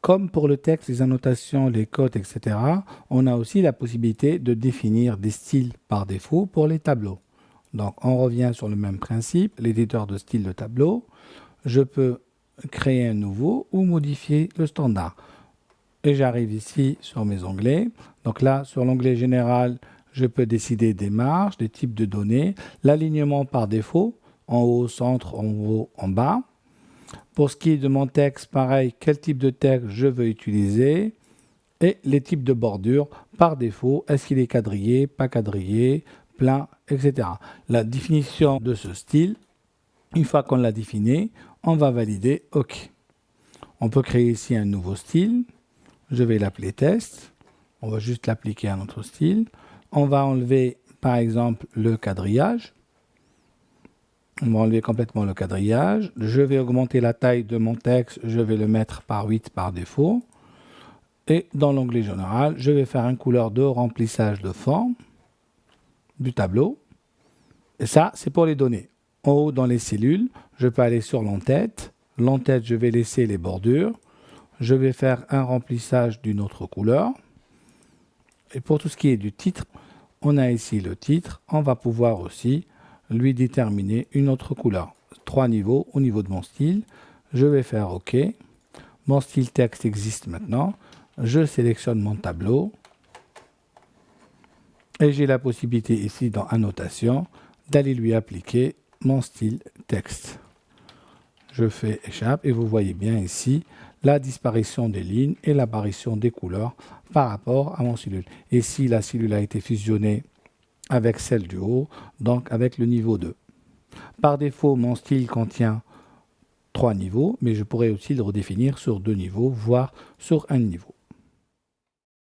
comme pour le texte, les annotations, les codes, etc., on a aussi la possibilité de définir des styles par défaut pour les tableaux. Donc, on revient sur le même principe, l'éditeur de style de tableau. Je peux créer un nouveau ou modifier le standard. Et j'arrive ici sur mes onglets. Donc là, sur l'onglet général, je peux décider des marges, des types de données, l'alignement par défaut, en haut, au centre, en haut, en bas. Pour ce qui est de mon texte, pareil, quel type de texte je veux utiliser et les types de bordure par défaut. Est-ce qu'il est quadrillé, pas quadrillé, plein, etc. La définition de ce style, une fois qu'on l'a défini, on va valider OK. On peut créer ici un nouveau style. Je vais l'appeler test. On va juste l'appliquer à notre style. On va enlever, par exemple, le quadrillage. On va enlever complètement le quadrillage. Je vais augmenter la taille de mon texte. Je vais le mettre par 8 par défaut. Et dans l'onglet général, je vais faire une couleur de remplissage de forme du tableau. Et ça, c'est pour les données. En haut, dans les cellules, je peux aller sur l'entête. L'entête, je vais laisser les bordures. Je vais faire un remplissage d'une autre couleur. Et pour tout ce qui est du titre, on a ici le titre. On va pouvoir aussi lui déterminer une autre couleur. 3 niveaux au niveau de mon style. Je vais faire OK. Mon style texte existe maintenant. Je sélectionne mon tableau. Et j'ai la possibilité ici dans Annotation d'aller lui appliquer mon style texte. Je fais échappe et vous voyez bien ici la disparition des lignes et l'apparition des couleurs par rapport à mon cellule. Et si la cellule a été fusionnée avec celle du haut, donc avec le niveau 2. Par défaut, mon style contient 3 niveaux, mais je pourrais aussi le redéfinir sur 2 niveaux, voire sur un niveau.